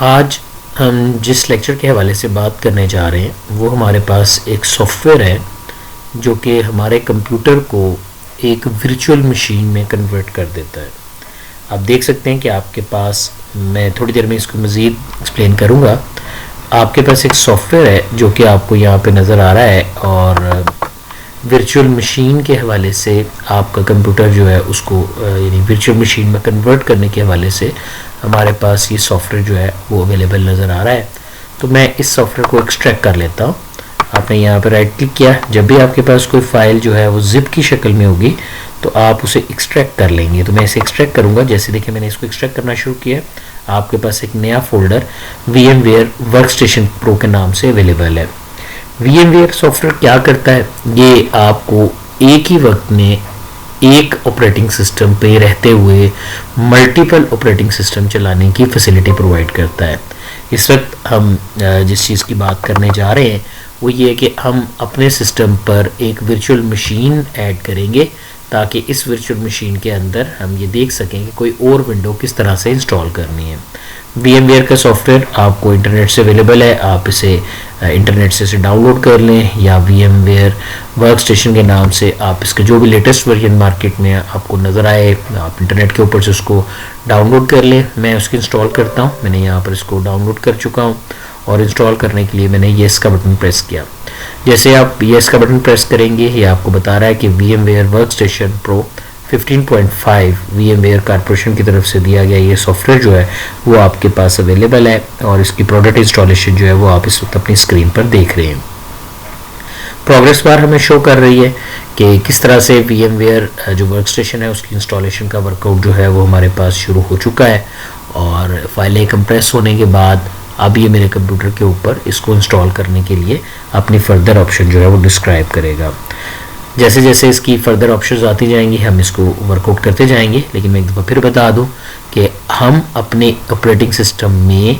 आज हम जिस लेक्चर के हवाले से बात करने जा रहे हैं वो हमारे पास एक सॉफ्टवेयर है जो कि हमारे कंप्यूटर को एक वर्चुअल मशीन में कन्वर्ट कर देता है। आप देख सकते हैं कि आपके पास, मैं थोड़ी देर में इसको मज़ीद एक्सप्लेन करूँगा, आपके पास एक सॉफ्टवेयर है जो कि आपको यहाँ पे नज़र आ रहा है और वर्चुअल मशीन के हवाले से आपका कंप्यूटर जो है उसको यानी वर्चुअल मशीन में कन्वर्ट करने के हवाले से हमारे पास ये सॉफ्टवेयर जो है वो अवेलेबल नज़र आ रहा है। तो मैं इस सॉफ्टवेयर को एक्सट्रैक्ट कर लेता हूँ। आपने यहाँ पर राइट क्लिक किया, जब भी आपके पास कोई फाइल जो है वो जिप की शक्ल में होगी तो आप उसे एक्सट्रैक्ट कर लेंगे। तो मैं इसे एक्सट्रैक्ट करूँगा। जैसे देखिए मैंने इसको एक्सट्रैक्ट करना शुरू किया, आपके पास एक नया फोल्डर VMware वर्कस्टेशन प्रो के नाम से अवेलेबल है। VMware सॉफ्टवेयर क्या करता है, ये आपको एक ही वक्त में एक ऑपरेटिंग सिस्टम पे रहते हुए मल्टीपल ऑपरेटिंग सिस्टम चलाने की फैसिलिटी प्रोवाइड करता है। इस वक्त हम जिस चीज़ की बात करने जा रहे हैं वो ये है कि हम अपने सिस्टम पर एक वर्चुअल मशीन ऐड करेंगे ताकि इस वर्चुअल मशीन के अंदर हम ये देख सकें कि कोई और विंडो किस तरह से इंस्टॉल करनी है। VMware का सॉफ्टवेयर आपको इंटरनेट से अवेलेबल है, आप इसे इंटरनेट से इसे डाउनलोड कर लें या VMware वर्कस्टेशन के नाम से आप इसके जो भी लेटेस्ट वर्जन मार्केट में आपको नज़र आए आप इंटरनेट के ऊपर से उसको डाउनलोड कर लें। मैं उसको इंस्टॉल करता हूँ। मैंने यहाँ पर इसको डाउनलोड कर चुका हूँ और इंस्टॉल करने के लिए मैंने येस का बटन प्रेस किया। जैसे आप येस का बटन प्रेस करेंगे ये आपको बता रहा है कि VMware workstation pro 15.5 VMware corporation की तरफ से दिया गया ये सॉफ्टवेयर जो है वो आपके पास अवेलेबल है और इसकी प्रोडक्ट इंस्टॉलेशन जो है वो आप इस वक्त अपनी स्क्रीन पर देख रहे हैं। प्रोग्रेस बार हमें शो कर रही है कि किस तरह से VMware जो वर्कस्टेशन है उसकी इंस्टॉलेशन का वर्कआउट जो है वो हमारे पास शुरू हो चुका है और फाइलें कंप्रेस होने के बाद अब ये मेरे कंप्यूटर के ऊपर इसको इंस्टॉल करने के लिए अपनी फर्दर ऑप्शन जो है वो डिस्क्राइब करेगा। जैसे जैसे इसकी फर्दर ऑप्शंस आती जाएंगी हम इसको वर्कआउट करते जाएंगे। लेकिन मैं एक दफ़ा फिर बता दूं कि हम अपने ऑपरेटिंग सिस्टम में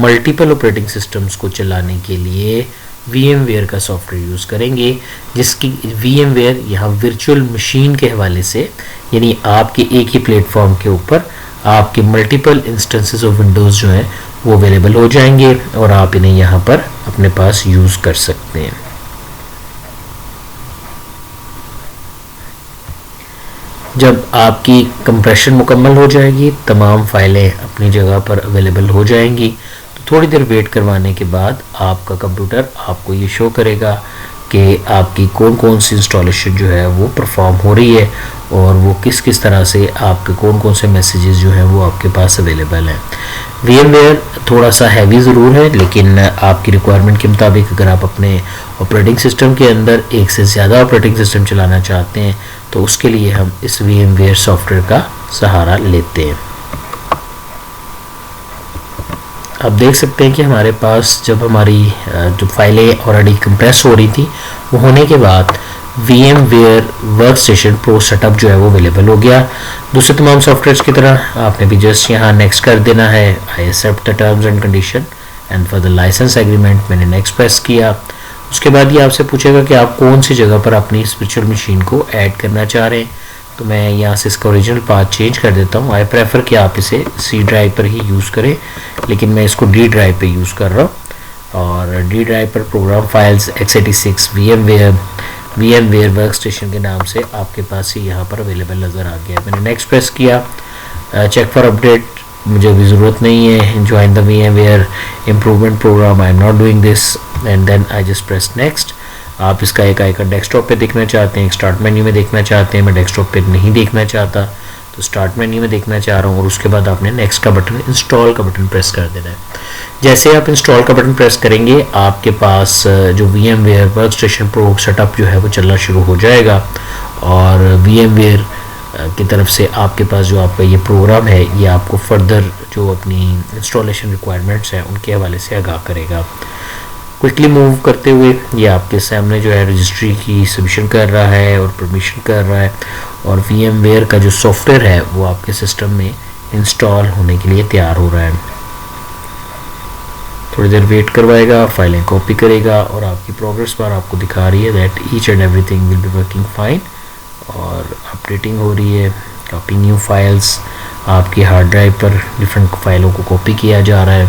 मल्टीपल ऑपरेटिंग सिस्टम्स को चलाने के लिए VMware का सॉफ्टवेयर यूज़ करेंगे, जिसकी VMware यहाँ वर्चुअल मशीन के हवाले से यानी आपके एक ही प्लेटफॉर्म के ऊपर आपके मल्टीपल इंस्टेंसेस ऑफ विंडोज़ जो हैं वो अवेलेबल हो जाएंगे और आप इन्हें यहाँ पर अपने पास यूज़ कर सकते हैं। जब आपकी कंप्रेशन मुकम्मल हो जाएगी, तमाम फाइलें अपनी जगह पर अवेलेबल हो जाएंगी, तो थोड़ी देर वेट करवाने के बाद आपका कंप्यूटर आपको ये शो करेगा कि आपकी कौन कौन सी इंस्टॉलेशन जो है वो परफॉर्म हो रही है और वो किस किस तरह से आपके कौन कौन से मैसेजेस जो हैं वो आपके पास अवेलेबल हैं। VMware थोड़ा सा हैवी ज़रूर है लेकिन आपकी रिक्वायरमेंट के मुताबिक अगर आप अपने ऑपरेटिंग सिस्टम के अंदर एक से ज़्यादा ऑपरेटिंग सिस्टम चलाना चाहते हैं तो उसके लिए हम इस VMware सॉफ्टवेयर का सहारा लेते हैं। आप देख सकते हैं कि हमारे पास जब हमारी जो फाइलें ऑलरेडी कंप्रेस हो रही थी वो होने के बाद VMware वर्कस्टेशन प्रो सेटअप जो है वो अवेलेबल हो गया। दूसरे तमाम सॉफ्टवेयर्स की तरह आपने भी जस्ट यहाँ नेक्स्ट कर देना है, I accept the terms and condition and for the licence agreement मैंने नेक्स्ट प्रेस किया। उसके बाद ये आपसे पूछेगा कि आप कौन सी जगह पर अपनी इस वर्चुअल मशीन को ऐड करना चाह रहे हैं। तो मैं यहाँ से इसका ओरिजिनल पाथ चेंज कर देता हूँ। आई प्रेफर कि आप इसे C ड्राइव पर ही यूज़ करें लेकिन मैं इसको D ड्राइव पे यूज़ कर रहा हूँ और D ड्राइव पर program files x86 VMware workstation के नाम से आपके पास ही यहाँ पर अवेलेबल नज़र आ गया। मैंने नेक्स्ट प्रेस किया। चेक फॉर अपडेट मुझे अभी ज़रूरत नहीं है। Join the VMware improvement program, I am not doing this and then I just press next. आप इसका एक आइकन डेस्कटॉप पे देखना चाहते हैं, एक स्टार्ट मेन्यू में देखना चाहते हैं, मैं डेस्कटॉप पे नहीं देखना चाहता तो स्टार्ट मेन्यू में देखना चाह रहा हूँ और उसके बाद आपने नेक्स्ट का बटन, इंस्टॉल का बटन प्रेस कर देना है। जैसे आप इंस्टॉल का बटन प्रेस करेंगे आपके पास जो VMware वर्कस्टेशन प्रो सेटअप जो है वो चलना शुरू हो जाएगा और VMware की तरफ से आपके पास जो आपका ये प्रोग्राम है ये आपको फर्दर जो अपनी इंस्टॉलेशन रिक्वायरमेंट्स हैं उनके हवाले से आगाह करेगा। क्विकली मूव करते हुए ये आपके सामने जो है रजिस्ट्री की सबमिशन कर रहा है और परमिशन कर रहा है और VMware का जो सॉफ्टवेयर है वो आपके सिस्टम में इंस्टॉल होने के लिए तैयार हो रहा है। थोड़ी देर वेट करवाएगा, फाइलें कॉपी करेगा और आपकी प्रोग्रेस बार आपको दिखा रही है that each and everything will be working fine और अपडेटिंग हो रही है। कॉपी न्यू फाइल्स, आपकी हार्ड ड्राइव पर डिफरेंट फाइलों को कॉपी किया जा रहा है।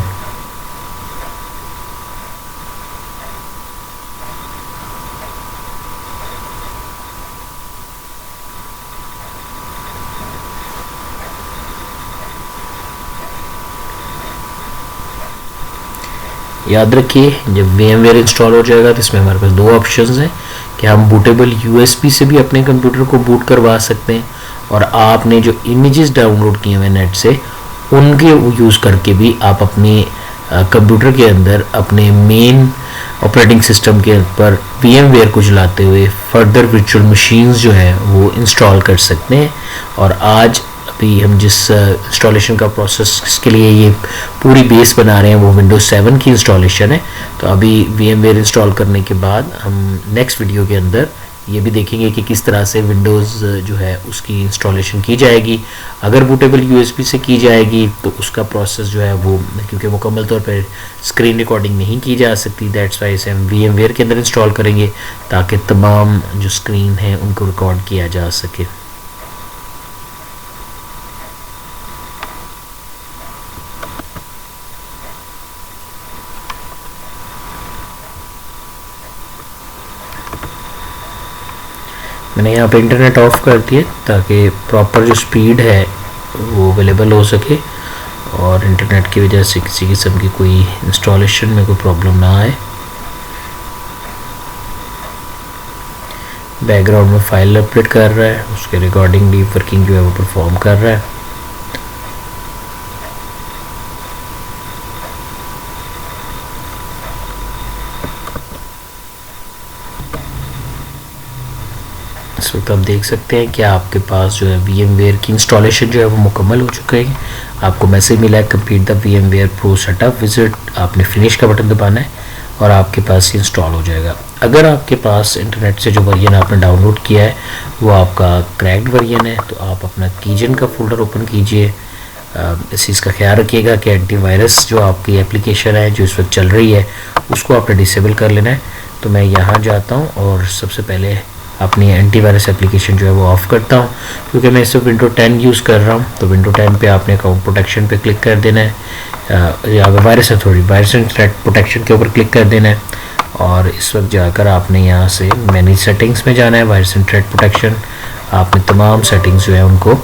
याद रखिए जब VMware इंस्टॉल हो जाएगा तो इसमें हमारे पास दो ऑप्शंस हैं कि हम बूटेबल USB से भी अपने कंप्यूटर को बूट करवा सकते हैं, और आपने जो इमेजेस डाउनलोड किए हुए नेट से उनके यूज़ करके भी आप अपने कंप्यूटर के अंदर अपने मेन ऑपरेटिंग सिस्टम के ऊपर VMware को चलाते हुए फर्दर वर्चुअल मशीन्स जो है वो इंस्टॉल कर सकते हैं। और आज अभी हम जिस इंस्टॉलेशन का प्रोसेस के लिए ये पूरी बेस बना रहे हैं वो विंडोज़ 7 की इंस्टॉलेशन है। तो अभी VMware इंस्टॉल करने के बाद हम नेक्स्ट वीडियो के अंदर ये भी देखेंगे कि किस तरह से विंडोज़ जो है उसकी इंस्टॉलेशन की जाएगी। अगर बूटेबल USB से की जाएगी तो उसका प्रोसेस जो है वो, क्योंकि मुकम्मल तौर पर स्क्रीन रिकॉर्डिंग नहीं की जा सकती, दैट्स वाई इसे हम VMware के अंदर इंस्टॉल करेंगे ताकि तमाम जो स्क्रीन हैं उनको रिकॉर्ड किया जा सके। मैंने यहाँ पे इंटरनेट ऑफ कर दिया ताकि प्रॉपर जो स्पीड है वो अवेलेबल हो सके और इंटरनेट की वजह से किसी किस्म की कोई इंस्टॉलेशन में कोई प्रॉब्लम ना आए। बैकग्राउंड में फाइल अपडेट कर रहा है, उसके रिकॉर्डिंग डीप वर्किंग जो है वो परफॉर्म कर रहा है। इस वक्त आप देख सकते हैं कि आपके पास जो है VMware की इंस्टॉलेशन जो है वो मुकम्मल हो चुका है। आपको मैसेज मिला है complete the VMware Pro setup visit, आपने फिनिश का बटन दबाना है और आपके पास ये इंस्टॉल हो जाएगा। अगर आपके पास इंटरनेट से जो वर्जन आपने डाउनलोड किया है वो आपका क्रैक्ड वर्जन है तो आप अपना कीजन का फोल्डर ओपन कीजिए। इस चीज़ का ख्याल रखिएगा कि एंटीवायरस जो आपकी एप्लीकेशन है जो इस वक्त चल रही है उसको आपने डिसेबल कर लेना है। तो मैं यहाँ जाता हूँ और सबसे पहले अपनी एंटीवायरस एप्लीकेशन जो है वो ऑफ़ करता हूँ, क्योंकि मैं इस विंडो 10 यूज़ कर रहा हूँ। तो विंडो 10 पे आपने अकाउंट प्रोटेक्शन पे क्लिक कर देना है, या वायरस एंड थ्रेट प्रोटेक्शन के ऊपर क्लिक कर देना है और इस वक्त जाकर आपने यहाँ से मैनेज सेटिंग्स में जाना है। वायरस एंड थ्रेट प्रोटेक्शन आपने तमाम सेटिंग्स जो है उनको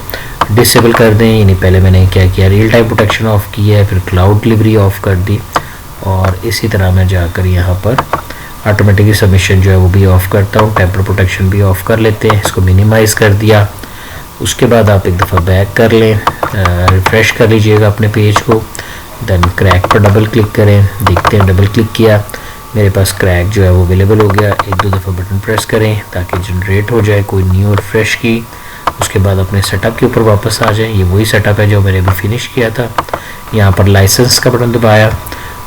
डिसेबल कर दें। यानी पहले मैंने क्या किया, रियल टाइम प्रोटेक्शन ऑफ़ की है, फिर क्लाउड डिलीवरी ऑफ़ कर दी और इसी तरह मैं जाकर यहाँ पर ऑटोमेटिकली सबमिशन जो है वो भी ऑफ़ करता हूँ। टेम्पर प्रोटेक्शन भी ऑफ़ कर लेते हैं, इसको मिनिमाइज़ कर दिया। उसके बाद आप एक दफ़ा बैक कर लें, रिफ़्रेश कर लीजिएगा अपने पेज को, देन क्रैक पर डबल क्लिक करें। देखते हैं, डबल क्लिक किया, मेरे पास क्रैक जो है वो अवेलेबल हो गया। एक दो दफ़ा बटन प्रेस करें ताकि जनरेट हो जाए कोई न्यू रिफ़्रेश की। उसके बाद अपने सेटअप के ऊपर वापस आ जाएं। ये वही सेटअप है जो मैंने अभी फिनिश किया था। यहाँ पर लाइसेंस का बटन दबाया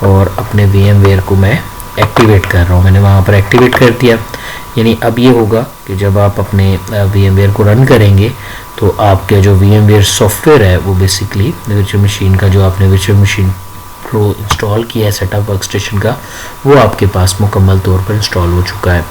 और अपने VMware को मैं एक्टिवेट कर रहा हूँ। मैंने वहाँ पर एक्टिवेट कर दिया। यानी अब ये होगा कि जब आप अपने VMware को रन करेंगे तो आपके जो VMware सॉफ्टवेयर है वो बेसिकली वर्चुअल मशीन का जो आपने वर्चुअल मशीन प्रो इंस्टॉल किया है सेटअप वर्कस्टेशन का, वो आपके पास मुकम्मल तौर पर इंस्टॉल हो चुका है।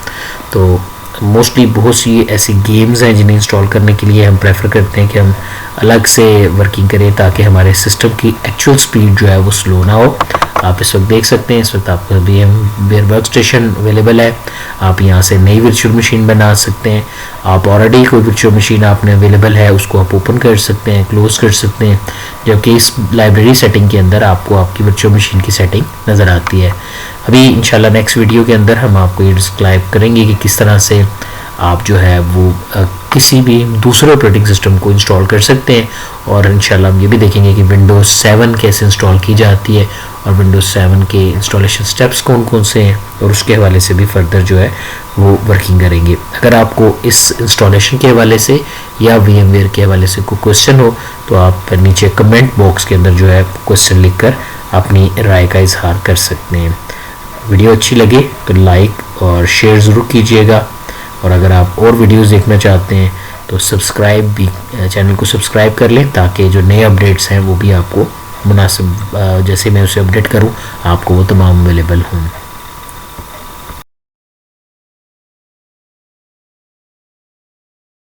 तो मोस्टली बहुत सी ऐसी गेम्स हैं जिन्हें इंस्टॉल करने के लिए हम प्रेफर करते हैं कि हम अलग से वर्किंग करें ताकि हमारे सिस्टम की एक्चुअल स्पीड जो है वो स्लो ना हो। आप इस वक्त देख सकते हैं, इस वक्त आपका VMware वर्कस्टेशन अवेलेबल है। आप यहाँ से नई वर्चुअल मशीन बना सकते हैं। आप ऑलरेडी कोई वर्चुअल मशीन आपने अवेलेबल है उसको आप ओपन कर सकते हैं, क्लोज कर सकते हैं, जबकि इस लाइब्रेरी सेटिंग के अंदर आपको आपकी वर्चुअल मशीन की सेटिंग नज़र आती है। अभी इंशाल्लाह नेक्स्ट वीडियो के अंदर हम आपको ये डिस्क्राइब करेंगे कि किस तरह से आप जो है वो किसी भी दूसरे ऑपरेटिंग सिस्टम को इंस्टॉल कर सकते हैं। और इंशाल्लाह हम ये भी देखेंगे कि विंडोज़ 7 कैसे इंस्टॉल की जाती है और विंडोज़ 7 के इंस्टॉलेशन स्टेप्स कौन कौन से हैं, और उसके हवाले से भी फर्दर जो है वो वर्किंग करेंगे। अगर आपको इस इंस्टॉलेशन के हवाले से या VMware के हवाले से कोई क्वेश्चन हो तो आप नीचे कमेंट बॉक्स के अंदर जो है क्वेश्चन लिखकर अपनी राय का इजहार कर सकते हैं। वीडियो अच्छी लगे तो लाइक और शेयर ज़रूर कीजिएगा, और अगर आप और वीडियोस देखना चाहते हैं तो सब्सक्राइब भी, चैनल को सब्सक्राइब कर लें ताकि जो नए अपडेट्स हैं वो भी आपको मुनासिब, जैसे मैं उसे अपडेट करूं आपको वो तमाम अवेलेबल हों।